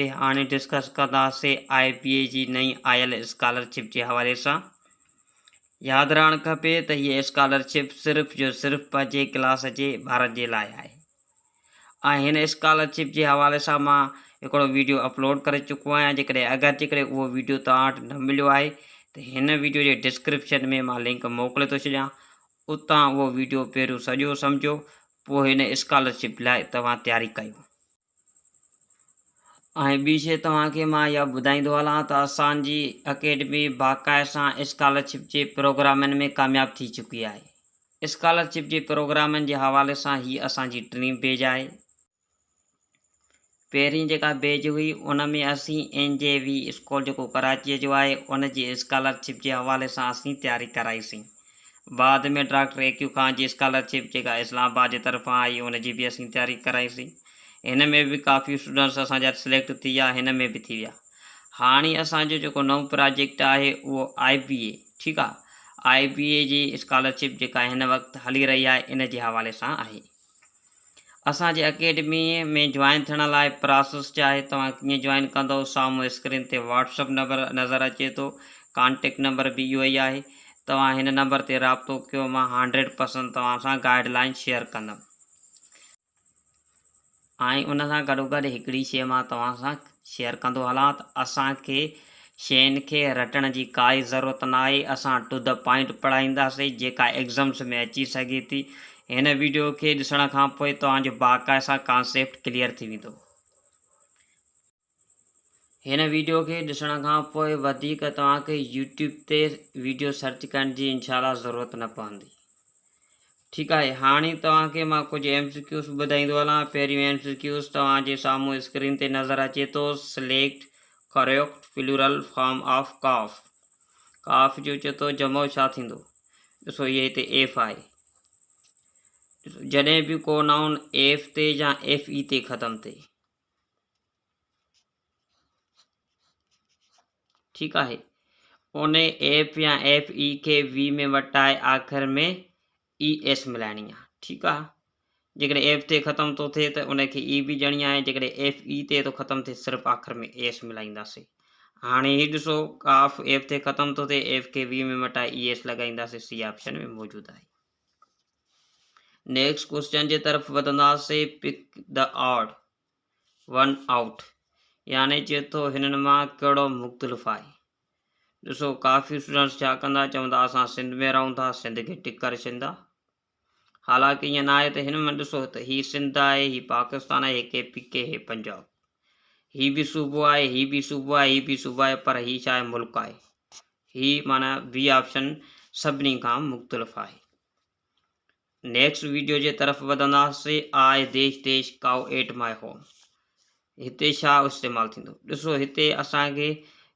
हाणे डिस्कस कंदासीं IBA जी नई आयल स्कॉलरशिप जे हवाले सां। यादि रहणु खपे त हीअ स्कॉलरशिप सिर्फ़ जो सिर्फ़ 5 क्लास जे ॿारनि जे लाइ आहे। ऐं हिन स्कॉलरशिप जे हवाले सां मां हिकिड़ो वीडियो अपलोड करे चुको आहियां। जेकॾहिं उहो वीडियो तव्हां वटि न मिलियो आहे त हिन वीडियो जे डिस्क्रिप्शन में मां लिंक मोकिले थो छॾियां, उतां उहो वीडियो पहिरियों सॼो सम्झो, पोइ हिन स्कॉलरशिप लाइ तव्हां तयारी कयो। ऐं ॿी शइ तव्हांखे मां इहा ॿुधाईंदो हलां त असांजी अकेडमी बाक़ाइदा सां स्कॉलरशिप जे प्रोग्रामनि में कामयाबु थी चुकी आहे। स्कॉलरशिप जे प्रोग्रामनि जे हवाले सां ही असांजी टीं पेज आहे। पहिरीं जेका पेज हुई उन में असीं NJV स्कूल जेको कराचीअ जो आहे उन जी स्कॉलरशिप जे हवाले सां असीं तयारी कराईसीं। बाद में डॉक्टर AQ खान जी स्कॉलरशिप जेका इस्लामाबाद जे तरफ़ां आई उन जी बि असीं तयारी कराईसीं। हिन में बि काफ़ी स्टूडेंट्स असांजा सिलेक्ट थी विया, हिन में बि थी विया। हाणे असांजो जेको नओं प्रोजेक्ट आहे उहो IBA, ठीकु आहे, IBA जी स्कॉलरशिप जेका हिन वक़्तु हली रही आहे इन जे हवाले सां आहे। असांजे अकेडमीअ में जॉइन थियण लाइ प्रोसेस छा आहे, तव्हां कीअं जॉइन कंदव, साम्हूं स्क्रीन ते WhatsApp नंबर नज़र अचे थो, कॉन्टेक्ट नंबर बि इहो ई आहे। तव्हां हिन नंबर ते राब्तो कयो, मां 100% तव्हां सां गाइडलाइन शेयर कंदुमि। ऐं उन सां गॾोगॾु हिकिड़ी शइ मां तव्हां सां शेयर कंदो हलां त असांखे शयुनि खे रटण जी काई ज़रूरत न आहे। असां टू द पॉइंट पढ़ाईंदासीं जेका एग्ज़ाम्स में अची सघे थी। हिन वीडियो खे ॾिसण खां पोइ तव्हांजो बाक़ाइदा सां कॉन्सेप्ट क्लियर थी वेंदो। हिन वीडियो खे ॾिसण खां पोइ वधीक तव्हांखे YouTube ते वीडियो सर्च करण जी इंशाअल्लाह ज़रूरत न पवंदी, ठीकु आहे। हाणे तव्हांखे मां कुझु MCQs ॿुधाईंदो हलां। पहिरियों MCQs तव्हांजे साम्हूं स्क्रीन ते नज़र अचे थो। Select correct plural form of calf. Calf जो चए थो जमो छा थींदो, ॾिसो इहे हिते F आहे। जॾहिं बि को नाउन F ते या FE ते ख़तमु थिए, ठीकु आहे, उन F या FE खे V में वटाए आख़िर में ES मिलाइणी आहे, ठीकु आहे। जेकॾहिं F ते ख़तमु थो थिए त उनखे E बि ॾियणी आहे। जेकॾहिं FE ते थो ख़तमु थिए सिर्फ़ु आख़िर में ES मिलाईंदासीं। हाणे हीउ ॾिसो, काफ F ते ख़तमु थो थिए, F खे V में वटाए ES लॻाईंदासीं, C ऑप्शन में मौजूदु आहे। नेक्स्ट क्वेश्चन जे तरफ़ वधंदासीं। Pick the odd one out, यानी चए थो हिननि मां कहिड़ो मुख़्तलिफ़ आहे। ॾिसो काफ़ी स्टूडेंट्स छा कंदा, चवंदा असां सिंध में रहूं था, सिंध खे टिक करे छॾींदा। हालांकि ईअं न आहे। त हिन में ॾिसो त हीउ सिंध आहे, हीउ पाकिस्तान आहे, हीउ KPK, हीउ पंजाब, हीउ बि सूबो आहे, हीउ बि सूबो आहे, हीउ बि सूबो आहे, पर हीउ छा आहे, मुल्क आहे। हीउ माना B ऑप्शन सभिनी खां मुख़्तलिफ़ आहे। नेक्स्ट वीडियो जे तरफ़ वधंदासीं। आए देश देश काउ एट माय होम, हिते छा इस्तेमालु थींदो। ॾिसो हिते असांखे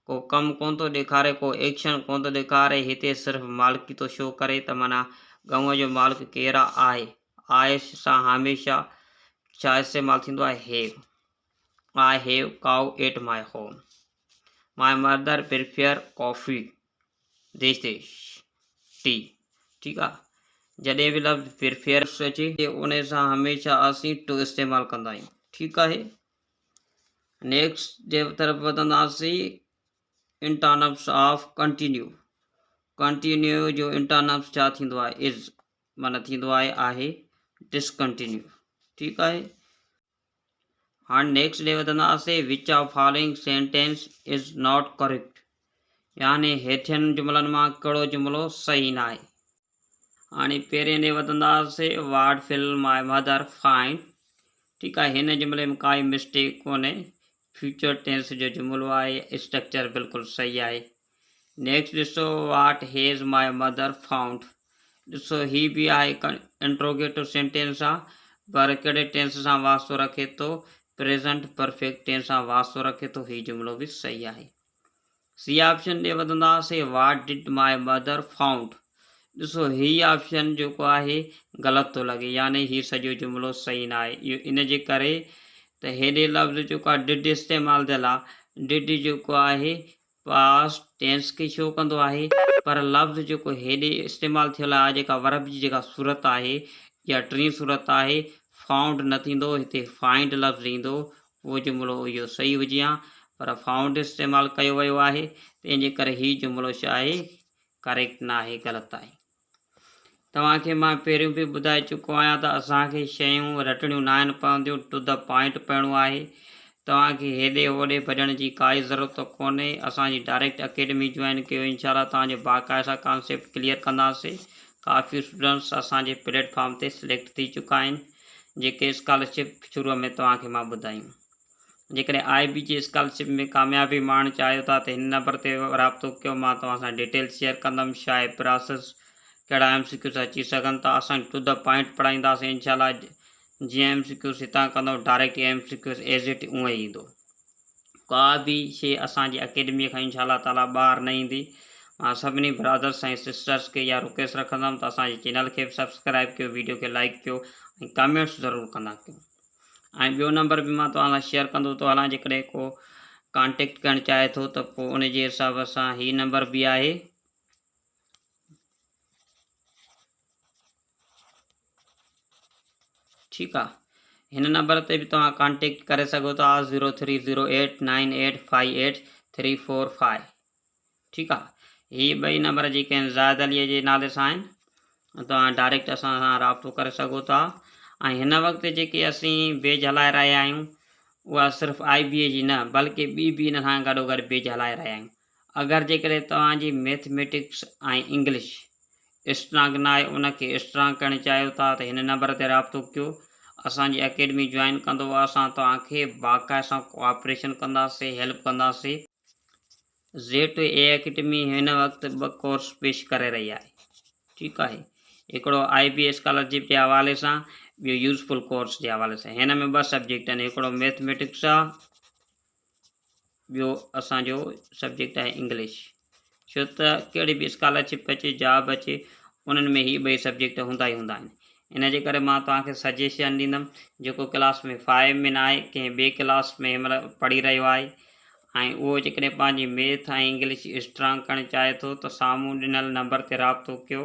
को कमु कोन थो ॾेखारे, को एक्शन कोन थो ॾेखारे, हिते सिर्फ़ु मालिकी थो शो करे त माना गांव जो मालिक केरु आहे। आए सां हमेशह छा इस्तेमालु थींदो आहे, have. I have cow at my home, my mother prefer coffee, देश देश टी, ठीकु आहे। जॾहिं बि लफ़्ज़ प्रिफेयर अचे उन सां हमेशह असीं टू इस्तेमालु कंदा आहियूं, ठीकु आहे। नेक्स्ट जे तरफ़ वधंदासीं। इंटरनम्स ऑफ कंटिन्यू। कंटिन्यू जो इंटरनम्स छा थींदो आहे, इज़, माना थींदो आहे डिसकंटिन्यू, ठीकु आहे। हाणे नेक्स्ट डे वधंदासीं। Which of following sentence is not correct, यानी हेठियनि जुमलनि मां कहिड़ो जुमिलो सही न आहे। हाणे पहिरें ॾे वधंदासीं। वाट फिल माय मदर फाइंड, ठीकु आहे। हिन जुमिले में काई मिस्टेक कोन्हे, फ्यूचर टेंस जो जुमिलो आहे, स्ट्रक्चर बिल्कुलु सही आहे। नेक्स्ट ॾिसो, वाट हैज़ माय मदर फाउंड, ॾिसो हीउ बि आहे इंट्रोगेटिव सेंटेंस आहे, पर कहिड़े टेंस सां वास्तो रखे थो, प्रेज़ेंट परफेक्ट टेंस सां वास्तो रखे थो, हीउ जुमिलो बि सही आहे। C ऑप्शन ॾे वधंदासीं। What did my mother found, ॾिसो हीउ ऑप्शन जेको आहे ग़लति थो लॻे, यानी हीउ सॼो जुमिलो सही न आहे। इहो इन जे करे त हेॾे लफ़्ज़ जेको आहे डिड इस्तेमालु थियल आहे। डिड जेको आहे पास्ट टेंस खे शो कंदो आहे, पर लफ़्ज़ जेको हेॾे इस्तेमालु थियल आहे, जेका वर्ब जी जेका सूरत आहे या टीं सूरत आहे, फाउंड न थींदो, हिते फाइंड लफ़्ज़ ईंदो, उहो जुमिलो इहो सही हुजे हा, पर फाउंड इस्तेमालु कयो वियो आहे, तंहिंजे करे हीउ जुमिलो छा आहे, करेक्ट न आहे, ग़लति आहे। तव्हांखे मां पहिरियों बि ॿुधाए चुको आहियां त असांखे शयूं रटणियूं न आहिनि पवंदियूं, टू द पॉइंट पढ़णो आहे। तव्हांखे हेॾे होॾे भॼण जी काई ज़रूरत कोन्हे। असांजी डायरेक्ट अकेडमी जॉइन कयो, इंशाल्लाह तव्हांजे बाक़ाइदा कॉन्सेप्ट क्लियर कंदासीं। काफ़ी स्टूडेंट्स असांजे प्लेटफॉर्म ते सिलेक्ट थी चुका आहिनि, जेके स्कॉलरशिप शुरूअ में तव्हांखे मां ॿुधायूं। जेकॾहिं IB जी स्कॉलरशिप में कामयाबी माण चाहियो था त हिन नंबर ते राब्तो कयो, मां तव्हां सां डिटेल शेयर कंदुमि, छा आहे प्रोसेस, कहिड़ा MCQs अची सघनि था। असां टू द पॉइंट पढ़ाईंदासीं इंशाल्लाह। जीअं MCQs हितां कंदो, डायरेक्ट MCQs एज़ इट उअं ई ईंदो। का बि शइ असांजी अकेडमीअ खां इंशाल्लाह ताला ॿाहिरि न ईंदी। मां सभिनी ब्रदर्स ऐं सिस्टर्स खे इहा रिक्वेस्ट रखंदुमि त असांजे चैनल खे सब्सक्राइब कयो, वीडियो खे लाइक कयो ऐं कमेंट्स ज़रूरु कंदा कयो। ऐं ॿियो नंबर बि मां तव्हां सां शेयर कंदो थो हलां, जेकॾहिं को कॉन्टेक्ट करणु चाहे थो त पोइ उन जे हिसाब सां हीउ नंबर बि आहे, ठीकु आहे। हिन नंबर ते बि तव्हां कॉन्टेक्ट करे सघो था, 0308985835, ठीकु आहे। हीअ ॿई नंबर जेके आहिनि ज़ाहिद अलीअ जे नाले सां आहिनि, तव्हां डायरेक्ट असां सां राब्तो करे सघो था। ऐं हिन वक़्तु जेके असीं बेज हलाए रहिया आहियूं, उहा सिर्फ़ु IBA जी न, बल्कि ॿी बि हिन सां गॾोगॾु बेज हलाए रहिया आहियूं। अगरि जेकॾहिं तव्हांजी मैथमेटिक्स ऐं इंग्लिश स्ट्रांग न आहे, उनखे स्ट्रांग करणु चाहियो था त हिन नंबर ते राब्तो कयो, असांजी अकेडमी जॉइन कंदो। असां तव्हांखे बाक़ाइदा सां कोऑपरेशन कंदासीं, हेल्प कंदासीं। Z2A अकेडमी हिन वक़्तु 2 कोर्स पेश करे रही आहे, ठीकु आहे। हिकिड़ो IB स्कॉलरशिप जे हवाले सां, ॿियो यूज़फुल कोर्स जे हवाले सां। हिन में 2 सब्जेक्ट आहिनि, हिकिड़ो मैथमेटिक्स आहे, ॿियो असांजो सब्जेक्ट आहे इंग्लिश। छो त कहिड़ी बि स्कॉलरशिप अचे, जॉब अचे, उन्हनि में हीअ 2 सब्जेक्ट हूंदा ई हूंदा आहिनि। इन जे करे मां तव्हांखे सजेशन ॾींदुमि, जेको क्लास में 5 में न आहे, कंहिं ॿिए क्लास में हिनमहिल पढ़ी रहियो आहे, ऐं उहो जेकॾहिं पंहिंजी मैथ ऐं इंग्लिश स्ट्रांग करणु चाहे थो त साम्हूं ॾिनल नंबर ते राब्तो कयो।